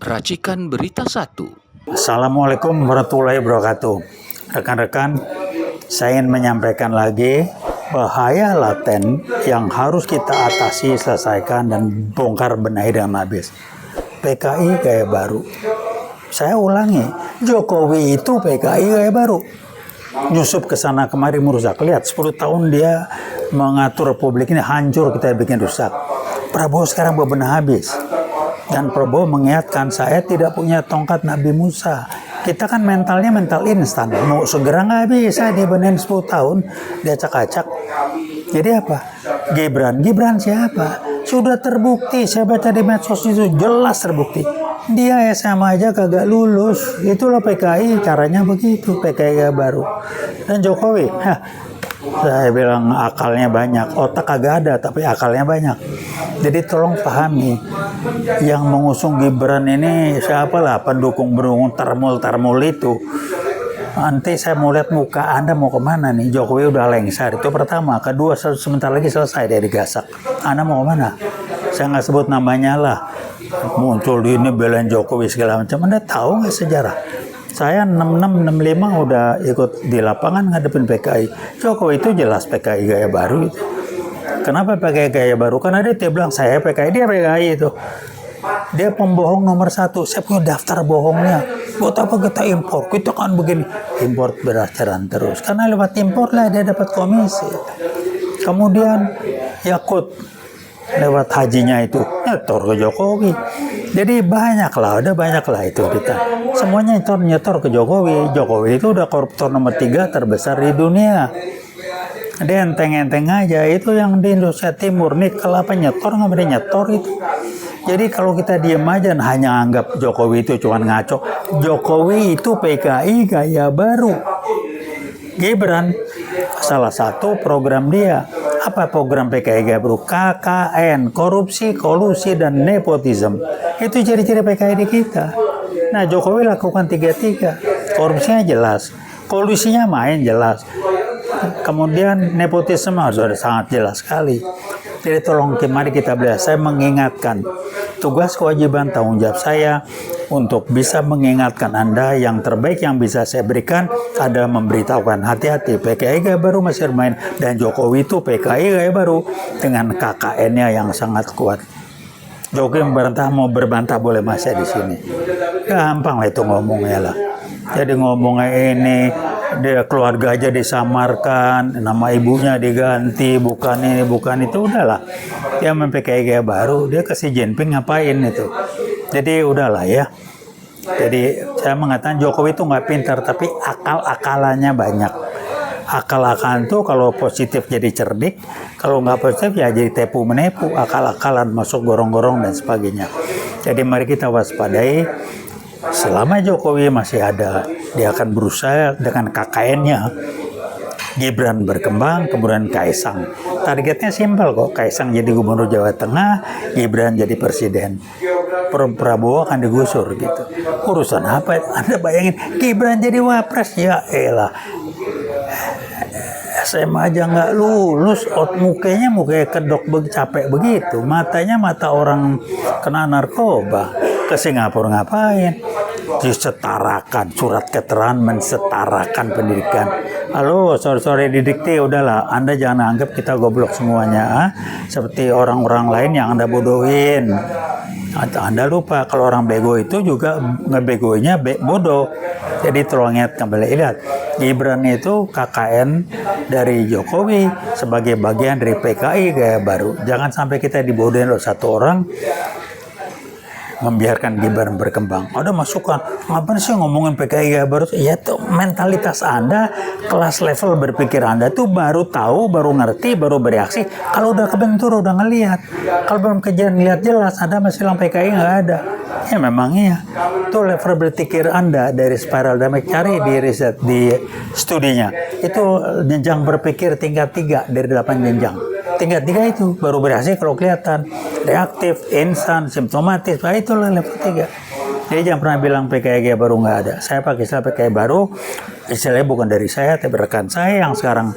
Racikan Berita 1. Assalamualaikum warahmatullahi wabarakatuh. Rekan-rekan, saya ingin menyampaikan lagi bahaya laten yang harus kita atasi, selesaikan, dan bongkar benahi dengan habis. PKI gaya baru. Saya ulangi, Jokowi itu PKI gaya baru. Nyusup ke sana kemari merusak. Lihat, 10 tahun dia mengatur republik ini hancur, kita bikin rusak. Prabowo sekarang bebenah habis. Dan Prabowo mengingatkan, saya tidak punya tongkat Nabi Musa. Kita kan mentalnya mental instan. Mau segera nggak bisa, dibenerin 10 tahun, dia acak-acak. Jadi apa? Gibran siapa? Sudah terbukti, saya baca di medsos itu, jelas terbukti. Dia SMA aja kagak lulus. Itulah PKI, caranya begitu, PKI baru. Dan Jokowi, saya bilang akalnya banyak, otak kagak ada, tapi akalnya banyak. Jadi tolong pahami, yang mengusung Gibran ini siapalah pendukung tarmul itu. Nanti saya mau lihat muka Anda mau kemana nih. Jokowi udah lengser, itu pertama. Kedua, sebentar lagi selesai dia digasak. Anda mau kemana? Saya nggak sebut namanya lah. Muncul di ini belain Jokowi segala macam. Anda tahu nggak sejarah? Saya 66-65 udah ikut di lapangan ngadepin PKI. Jokowi itu jelas PKI gaya baru itu. Kenapa PKI gaya baru? Karena dia bilang saya PKI, dia PKI itu. Dia pembohong nomor 1. Saya punya daftar bohongnya. Buat apa kita impor? Kita kan begini. Impor beras jalan terus. Karena lewat impor lah dia dapat komisi. Kemudian Yakut lewat hajinya itu nyetor ke Jokowi. Jadi banyak lah itu kita. Semuanya nyetor ke Jokowi. Jokowi itu udah koruptor nomor 3 terbesar di dunia. Dia enteng-enteng aja. Itu yang di Indonesia Timur nih, kalau apa nyetor nggak boleh nyetor itu. Jadi kalau kita diem aja hanya anggap Jokowi itu cuma ngaco. Jokowi itu PKI gaya baru. Gibran salah satu program dia. Apa program PKI gaya baru? KKN, korupsi, kolusi, dan nepotisme. Itu ciri-ciri PKI di kita. Nah, Jokowi lakukan 3-3. Korupsinya jelas, kolusinya main jelas. Kemudian nepotisme harus ada sangat jelas sekali. Jadi tolong mari kita belajar. Saya mengingatkan, tugas kewajiban tanggung jawab saya untuk bisa mengingatkan Anda yang terbaik yang bisa saya berikan adalah memberitahukan hati-hati PKI gaya baru masih bermain, dan Jokowi itu PKI gaya baru dengan KKN-nya yang sangat kuat. Jokowi mau berbantah boleh masih di sini. Gampang lah itu ngomongnya lah. Jadi ngomongnya ini dia keluarga aja disamarkan, nama ibunya diganti, bukan ini bukan itu, udahlah. Dia PKI gaya baru, dia ke Xi Jinping ngapain itu. Jadi udahlah ya. Jadi saya mengatakan Jokowi itu nggak pintar, tapi akal-akalannya banyak. Akal-akalan tuh kalau positif jadi cerdik, kalau nggak positif ya jadi tepu menepu, akal-akalan masuk gorong-gorong dan sebagainya. Jadi mari kita waspadai. Selama Jokowi masih ada, dia akan berusaha dengan KKN-nya. Gibran berkembang, kemudian Kaisang. Targetnya simpel kok, Kaisang jadi gubernur Jawa Tengah, Gibran jadi presiden. Prabowo akan digusur gitu. Urusan apa? Anda bayangin, Gibran jadi wapres, ya elah. SMA aja nggak lulus, mukanya kedok capek begitu. Matanya mata orang kena narkoba. Ke Singapura ngapain? Disetarakan, surat keterangan mensetarakan pendidikan. Halo, sore-sore didikte, udahlah. Anda jangan anggap kita goblok semuanya. Seperti orang-orang lain yang Anda bodohin. Anda lupa kalau orang bego itu juga ngebegoinya bodoh. Jadi tolong ingat kembali, lihat. Gibran itu KKN dari Jokowi sebagai bagian dari PKI gaya baru. Jangan sampai kita dibodohin oleh satu orang membiarkan Gibran berkembang. Ada masukan, ngapain sih ngomongin PKI gaya baru? Ya tuh mentalitas Anda, kelas level berpikir Anda tuh baru tahu, baru ngerti, baru bereaksi kalau udah kebentur, udah ngelihat. Kalau belum kejadian lihat jelas, Anda masih bilang PKI nggak ada. Ya memangnya itu level berpikir Anda dari spiral damage, cari di riset, di studinya. Itu jenjang berpikir tingkat 3 dari 8 jenjang. Tingkat 3 itu baru bereaksi kalau kelihatan reaktif, instan, simptomatis. Nah, itulah level 3. Jadi jangan pernah bilang PKI gaya baru nggak ada. Saya pakai istilah PKI baru, istilahnya bukan dari saya, tapi rekan saya yang sekarang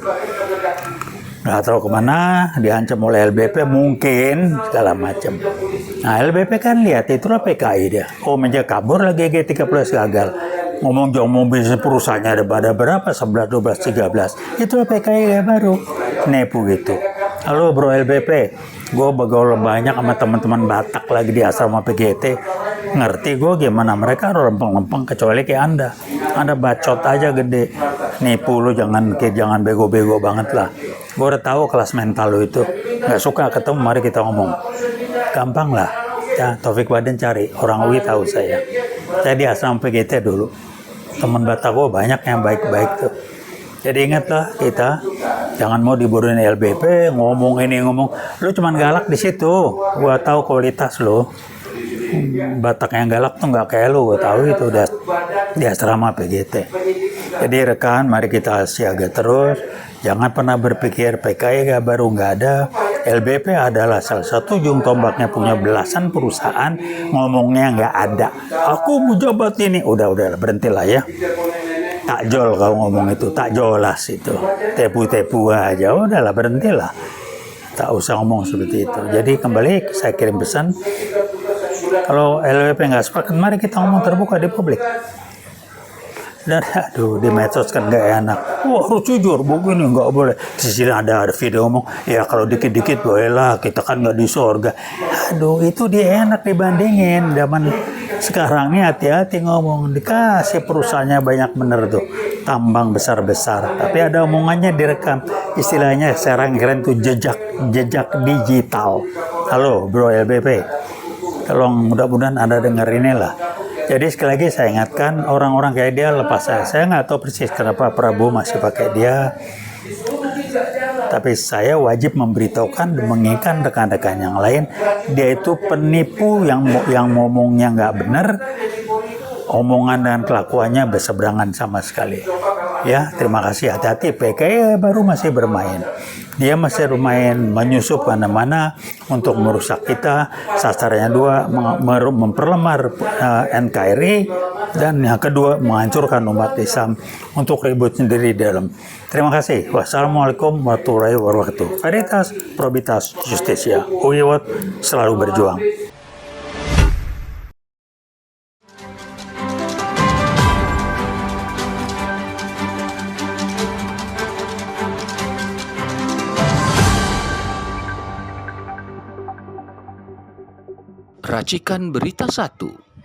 nggak tahu kemana, diancam oleh LBP mungkin segala macam. Nah LBP kan lihat itulah PKI dia. Oh meja kabur lagi G13 gagal. Ngomong bisnis perusahaannya ada berapa? 11, 12, 13. Itulah PKI baru. Nepu gitu. Halo bro LBP. Gue bergaul banyak sama teman-teman Batak lagi di asrama PGT. Ngerti gue gimana mereka lempeng-lempeng kecuali kayak Anda. Anda bacot aja gede. Nipu lu jangan bego-bego banget lah. Gue udah tahu kelas mental lu itu. Gak suka ketemu, mari kita ngomong. Gampang lah. Ya, Taufik Baden cari. Orang UI tahu saya. Saya di asrama PGT dulu. Teman Batak gue banyak yang baik-baik tuh. Jadi ingatlah kita jangan mau dibodohin LBP ngomong. Lu cuman galak di situ. Gua tahu kualitas lu. Batak yang galak tuh nggak kayak lu. Gua tahu itu udah di asrama PGT. Jadi rekan, mari kita siaga terus. Jangan pernah berpikir PKI baru nggak ada. LBP adalah salah satu ujung tombaknya, punya belasan perusahaan, ngomongnya nggak ada. Aku mau jabat ini. Udah berhentilah ya. Takjol kalau ngomong itu, tak jolas itu, tepu-tepu aja, udahlah berhentilah, tak usah ngomong seperti itu. Jadi kembali saya kirim pesan, kalau LWP nggak sepakat, mari kita ngomong terbuka di publik. Dan aduh di medsos kan nggak enak. Wah harus jujur, begini nggak boleh. Di sini ada video ngomong, ya kalau dikit-dikit bolehlah, kita kan nggak di surga. Aduh itu dia enak dibandingin zaman sekarang nih, hati-hati ngomong. Dikasih perusahaannya banyak bener tuh, tambang besar-besar. Tapi ada omongannya direkam. Istilahnya sekarang keren tuh jejak digital. Halo bro LBP, tolong mudah-mudahan Anda dengar inilah. Jadi sekali lagi saya ingatkan, orang-orang kayak dia lepas saya. Saya nggak tahu persis kenapa Prabowo masih pakai dia. Tapi saya wajib memberitahukan dan mengingatkan rekan-rekan yang lain, dia itu penipu yang ngomongnya nggak benar, omongan dan kelakuannya berseberangan sama sekali. Ya, terima kasih. Hati-hati, PKI baru masih bermain. Dia masih bermain menyusup mana-mana untuk merusak kita. Sasarannya dua, memperlemah NKRI, dan yang kedua menghancurkan umat Islam untuk ribut sendiri di dalam. Terima kasih. Wassalamualaikum warahmatullahi wabarakatuh. Veritas, Probitas, Justisia. Uiwat selalu berjuang. Racikan Berita 1.